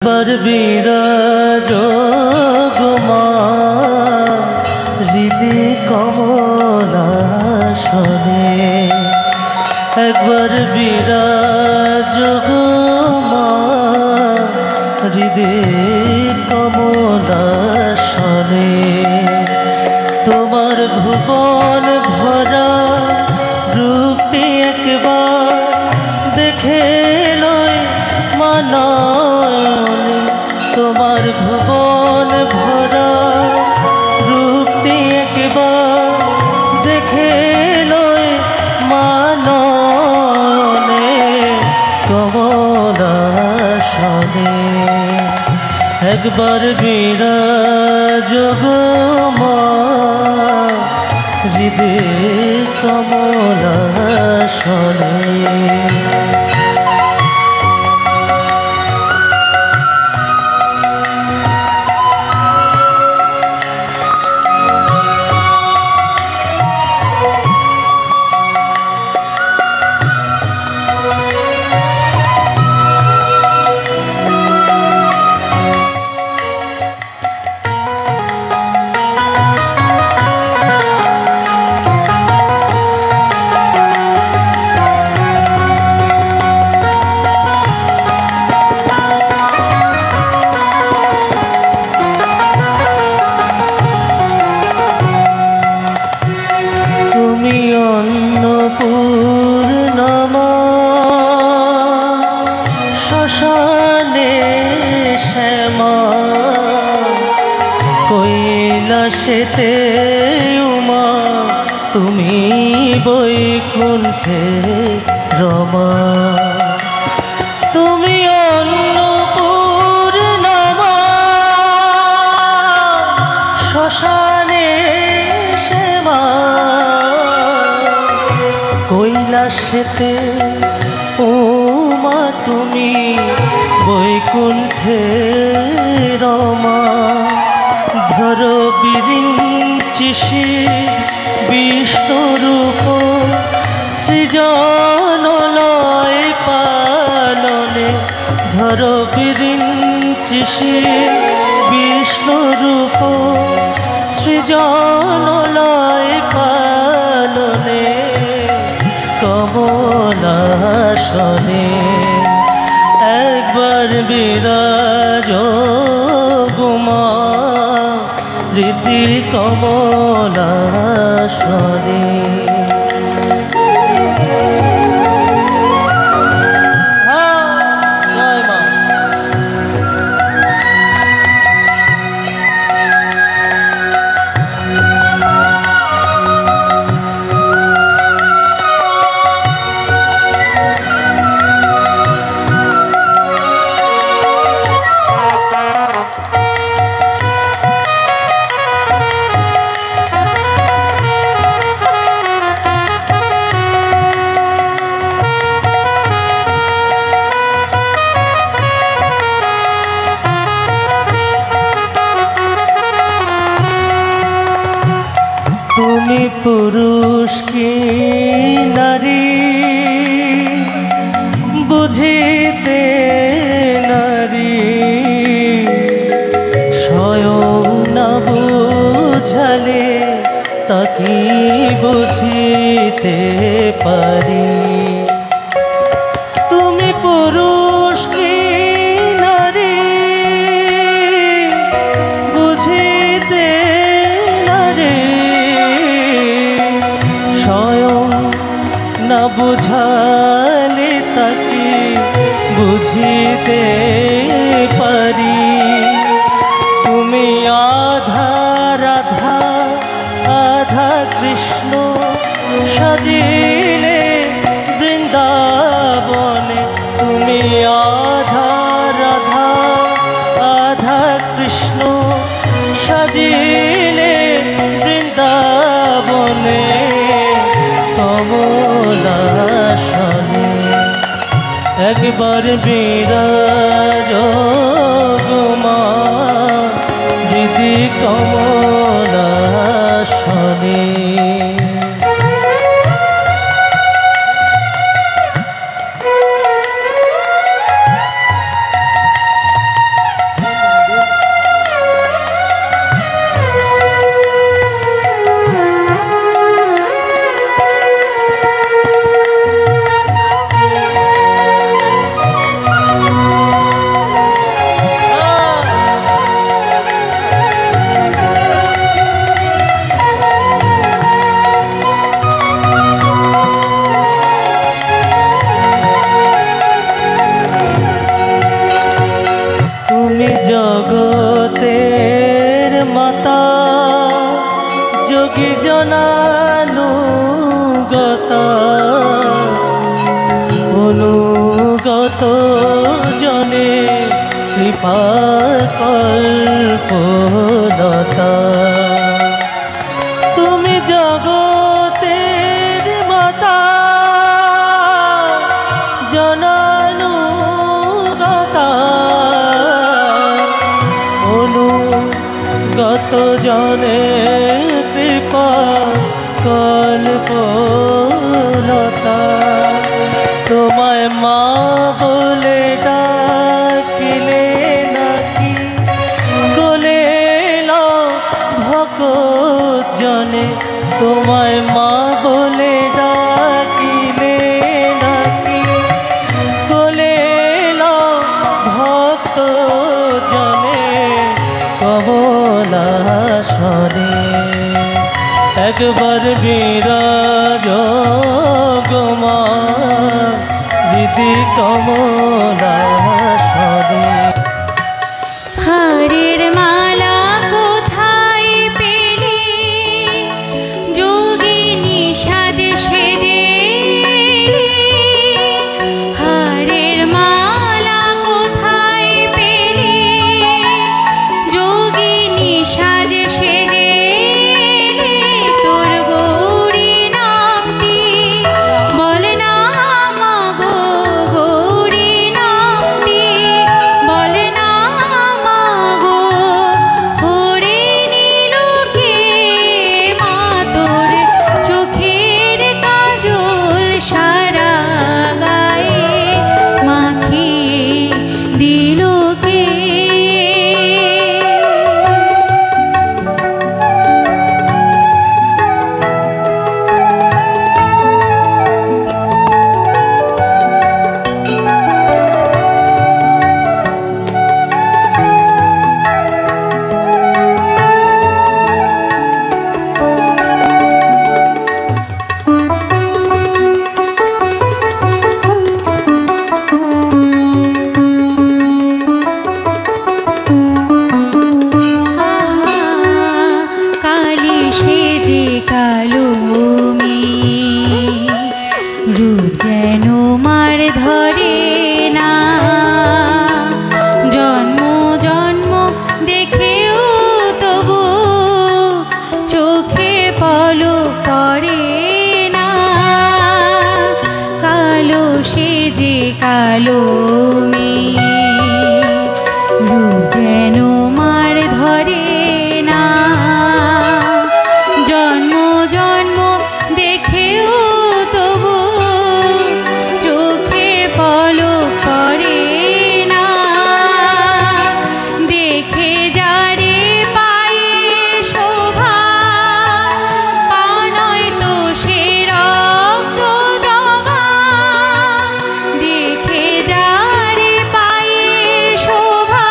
বার বিরাজ গো মা হৃদি কমলাসনে, একবার বিরাজ গো মা হৃদি কমলাসনে। তোমার ভুবন ভরা রূপটি একবার দেখে লয় মানয়নে, তোমার ভুবন ভরা রূপটি একবার দেখে লয় মানয়নে। কমলাসনে একবার বিরাজ গো মা হৃদি কমলাসনে। অন্নপূর্ণমা শ্মশানে শ্যামা, কৈলাসেতে উমা তুমি বৈকুণ্ঠে রমা। তুমি অন্নপূর্ণমা শ্মশানে শ্যামা, কৈলাসেতে উমা তুমি বৈকুণ্ঠে রমা। ধর বিরিঞ্চিষি বিষ্ণুরূপ সৃজন লয় পালনে, ধর বিরিঞ্চিষি বিষ্ণুরূপ সৃজন লয় পালনে। কমলাসনে একবার বিরাজ গো মা হৃদি কমলাসনে। তুমি পুরুষ কি নারী বুঝিতে নারী, স্বয়ং না বুঝালে তাকে বুঝিতে পারি। তুমি পুরুষ কি নারী বুঝিতে নারী, স্বয়ং না বুঝালে তাকে বুঝিতে পারি। তুমি আধা রাধা আধা কৃষ্ণ সাজিলে বৃন্দাবনে, তুমি আধা রাধা আধা কৃষ্ণ সাজিলে বৃন্দাবনে। কমলাসনে একবার বিরাজ গো মা হৃদি কমলাসনে। জনানুগতা অনুগত জনে কৃপা কল্পলতা তুমি জগতের মাতা জনানুগতা অনুগত জনে কৃপা কল্পলতা তোমায় মা বলে ডাকিলে নাকি গলে ভকত জনে তোমায় মা বলে ডাকিলে নাকি গলে ভক্ত জনে কমলাসনে একবার বিরাজ গোমা দিদি কমলাসনে হারের মালা কোথায় পেলি যোগিনী সাজে সেজে হারের মালা কোথায় পেলি যোগিনী সাজে সেজে তোর গৌরী নামটি বল না মাগো গৌরী নামটি বল না মাগো ভরে নিল কে মা তোর চোখের কাজল সারা গায়ে মাখিয়ে দিল কে কালি সেজে কালো মেয়ে রূপ যেন মার ধরে না জন্ম জন্ম দেখেও তবু চোখে পলক পড়ে না কালো সেজে কালো মেয়ে রূপ যেন মার ধরে না জন্ম জন্ম দেখেও তবু চোখে পলক পড়ে না দেখে যারে পায়ে শোভা পা নয় তো সে রক্ত জবা দেখে যারে পায়ে শোভা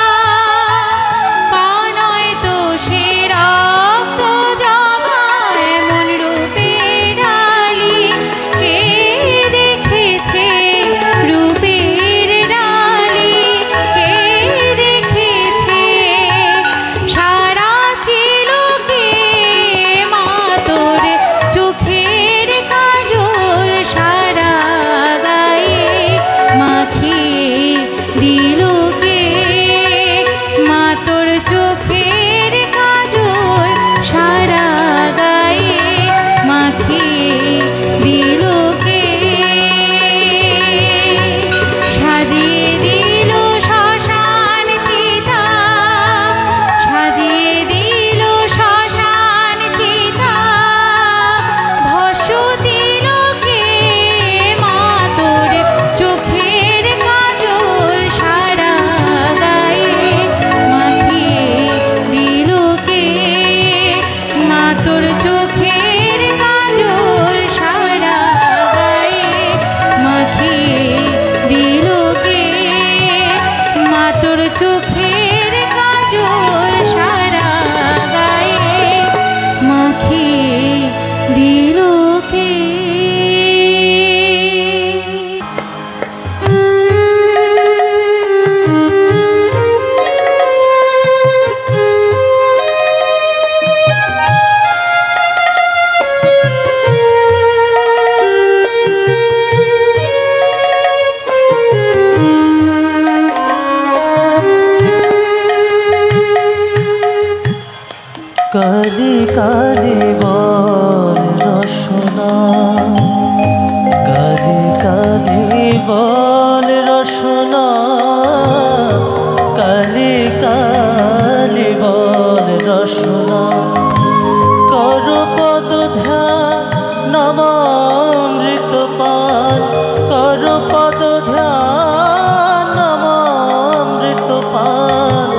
পা নয় তো সে রক্ত জবা এমন রূপে ডালি কে দেখেছে রূপের ডালি কে দেখেছে সারা ছিল কে মা তোর চোখের কাজল সারা গায়ে মাখিয়ে দিল কে মা তোর চোখের কাজল সারা গায়ে মাখিয়ে দিল কে সাজিয়ে দিল শ্মশান চিতা সাজিয়ে দিল শ্মশান চিতা ভস্য দিল কে মা তোর চোখের কাজল সারা গায়ে মাখিয়ে দিল কে মা তোর চোখের কাজল সারা গায়ে মাখিয়ে দিল কে মা তোর চোখের কাজল সারা গায়ে মাখিয়ে দিল কে কালি কালি বল রসনা, কালি কালি বল রসনা, কালি কালি বল রসনা। কর পদ ধ্যান নামামৃত পান, কর পদ ধ্যান নামামৃত পান।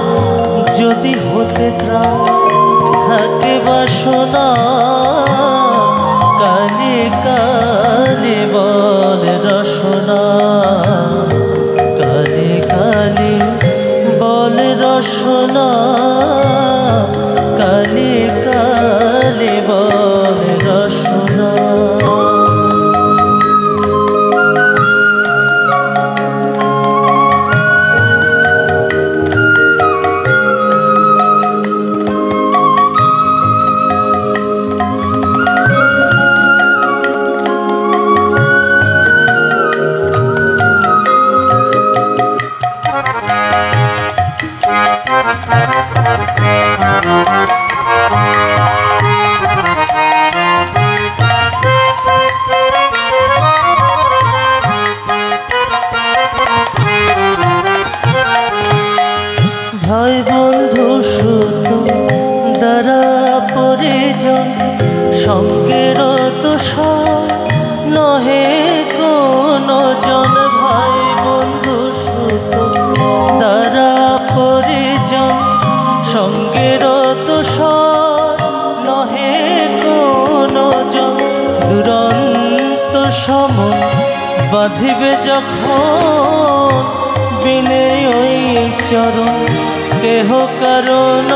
যদি হতে ত্রাণ থাকে বাসনা, কালি কালি বল রসনা, কালি কালি বল রসনা, কালি কালি বল রসনা। ভাই বন্ধু সুত দ্বারা পরিজন, সঙ্গের দোষ নহে কোন জন। ভাই বন্ধু সুত দ্বারা পরিজন, সঙ্গের দোষ নহে কোন জন। দুরন্ত সমন বাঁধিবে যখন, বিনে ওই চরণ কেহ কারণ।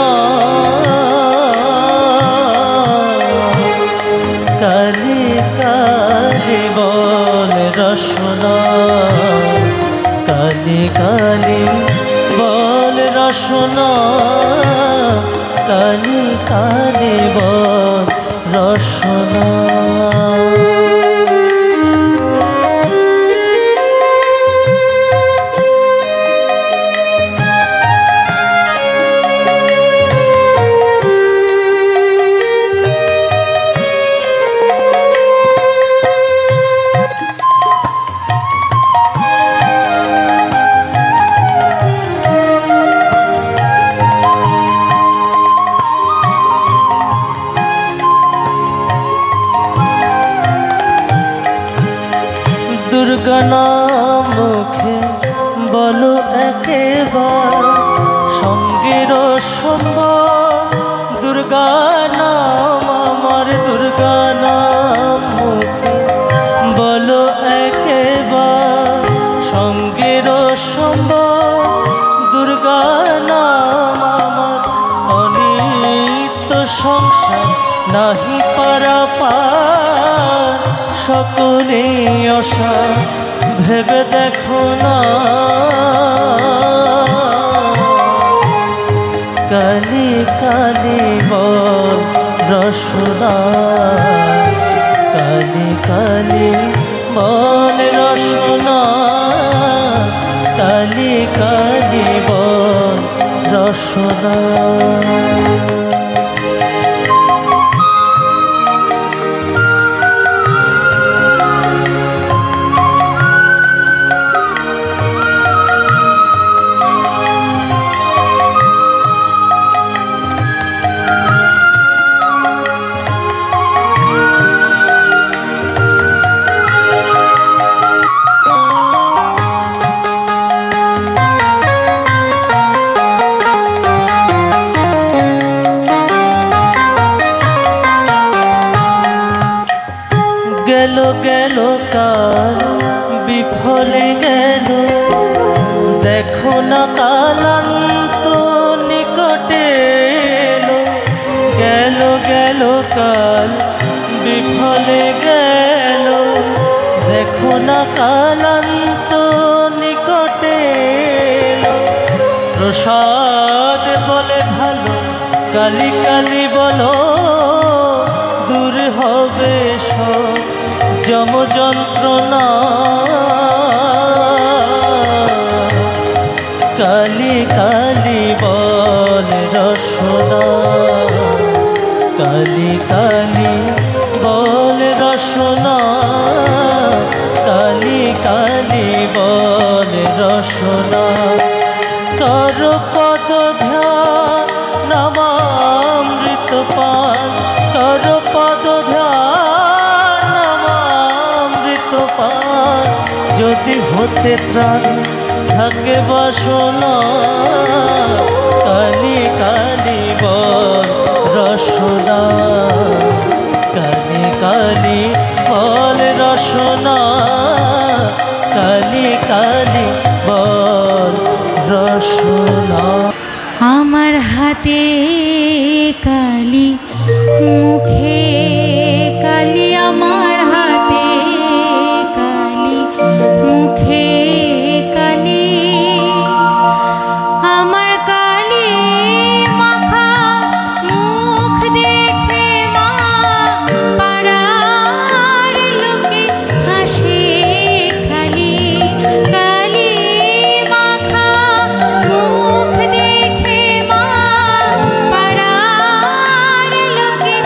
কালি কালি বল রসনা, কালি কালি বল রসনা, কালি কালি বল রসনা। দুর্গা নাম মুখে বলো একেবার, সঙ্গের সম্বর দুর্গা নাম আমার। দুর্গা নাম মুখে বলো একেবার, সঙ্গের সম্বর দুর্গা নাম আমার। অনিত্য সংসার নাহি পারাপার, সকলে আশা ভেবে দেখো না। কালি কালি বল রসনা, কালি কালি বল রসনা, কালি কালি বল রসনা। গেল গেল কাল বিফলে গেল, দেখো না কালান্ত নিকটে এলো। গেল গেল কাল বিফলে গেল, দেখো না কালান্ত নিকটে এলো। প্রসাদ বলে ভালো, কালি কালি বলো, দূর হবে সব যম যন্ত্রণা। কালি কালি বল রসনা, কালি কালি বল রসনা, কালি কালি বল রসনা। তর পদ ধ্যান নামামৃত পান, তর পদ ধ্যান নামামৃত পান। যদি হতে ত্রাণ থাকে বাসনা, কালি কালি বল রসনা, কালি কালি বল রসনা, কালি কালি বল রসনা। আমার হাতে কালি, মুখে কালি, আমার হাতে কালি, মুখে কালি। আমার কালি মাখা মুখ দেখে মা পাড়ার লোকে হাসে খালি। কালি মাখা মুখ দেখে মা পাড়ার লোকে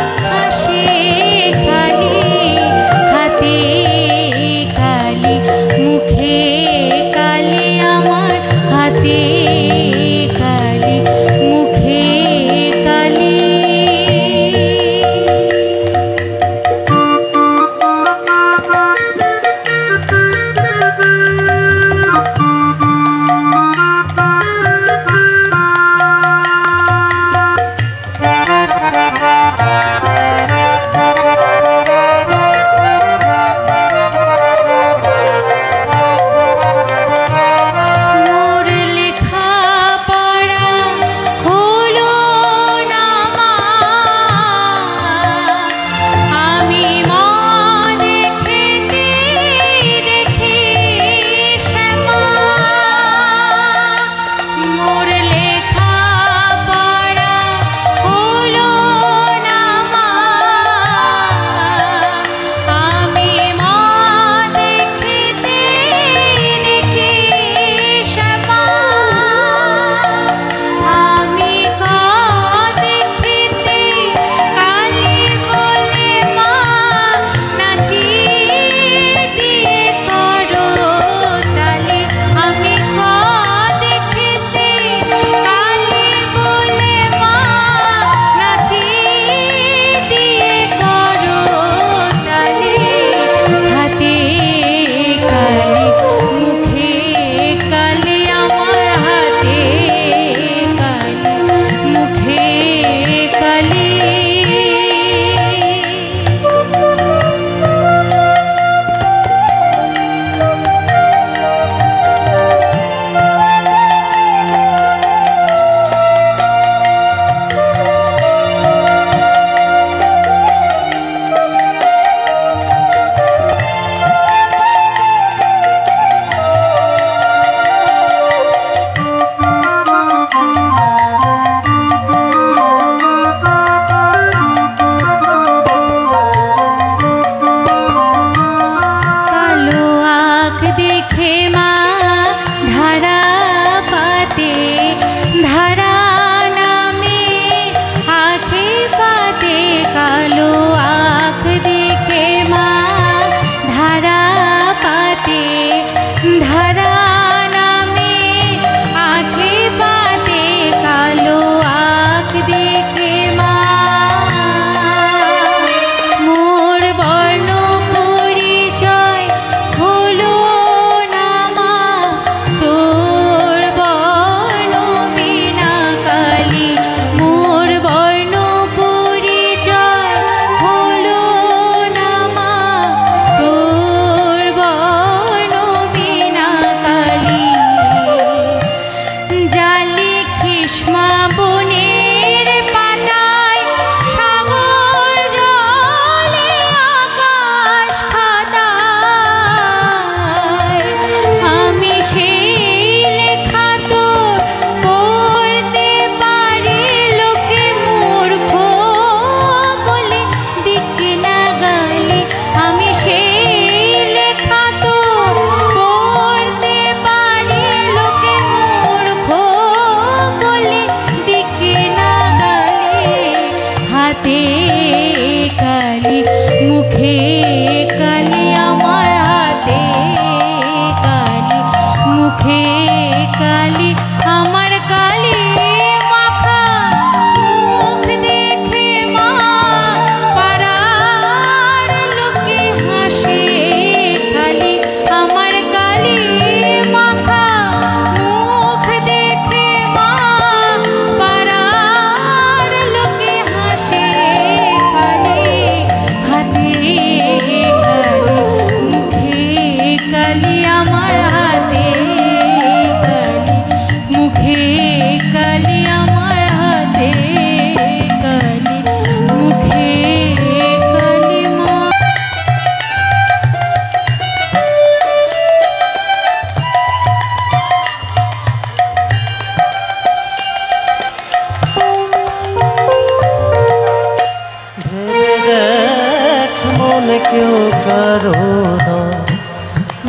কেউ কারো নয়।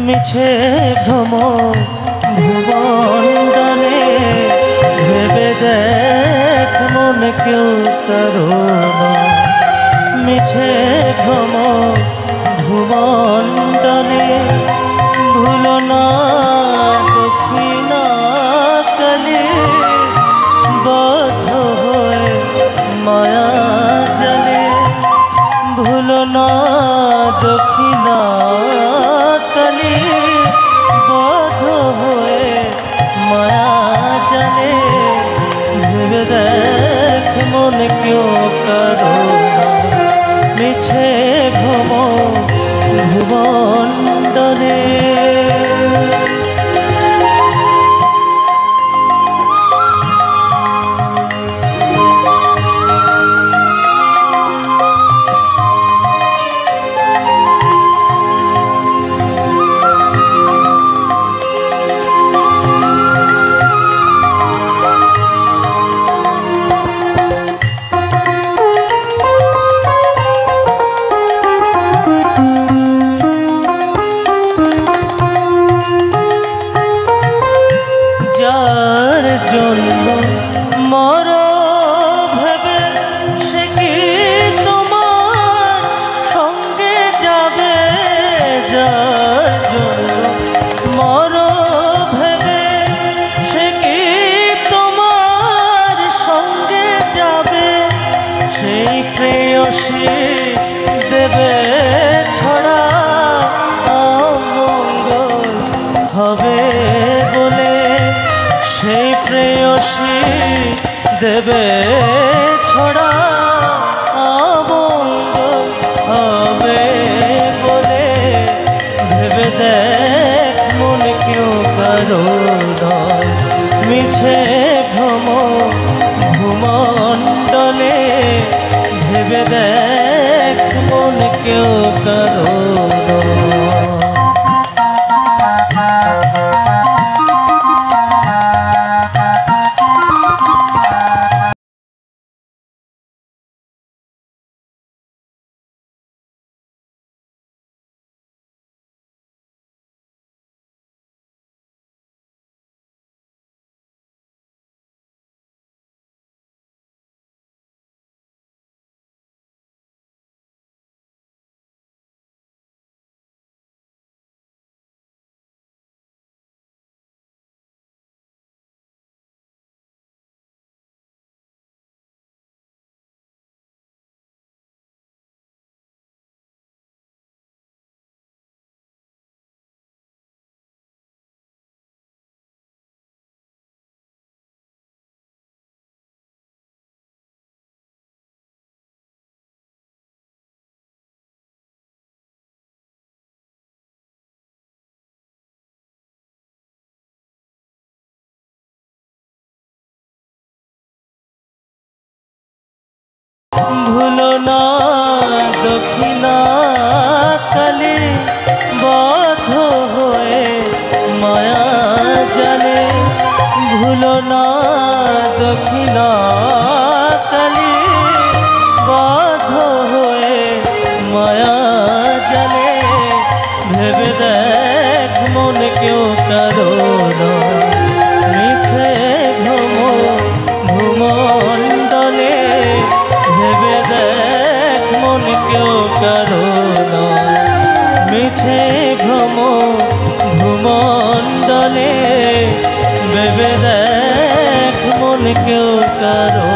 মিছে ভ্রম ভুবনডালে ভেবে দেখ মন কেউ কারো নয়। মিছে ভ্রম ভুবনডালে ভুলো না দক্ষিণা কালে বদ্ধ হয়ে মায়া জালে। ভুলো না দক্ষিণা কালে বদ্ধ হয়ে মায়া জালে। ভেবে দেখ মন কেউ কারো নয়। মিছে ভ্রম ভুবনডালে। যার জন্য মর ভেবে সে কি তোমার সঙ্গে যাবে। যার জন্য মর ভেবে সে কি তোমার সঙ্গে যাবে। সেই প্রেয়সী দেবে ছড়া অমঙ্গল হবে বলে। সেই প্রেয়সী দেবে ছড়া অমঙ্গল হবে বলে। ভেবে দেখ মন কেউ কারো নয়। মিছে ভ্রম ভূমণ্ডলে ভেবে দেখ মন কেউ কারো নয়। ভুলো না দক্ষিণা কালে বদ্ধ হয়ে মায়া জালে। ভুলো না দক্ষিণা কালে বদ্ধ হয়ে মায়া জালে। ভেবে দেখ মন কেউ কারো নয়। মিছে ভ্রম ভূমণ্ডলে ভেবে দেখ মন কেউ কারো নয়। মিছে ভ্রম ভূমণ্ডলে ভেবে দেখ মন কেউ কারো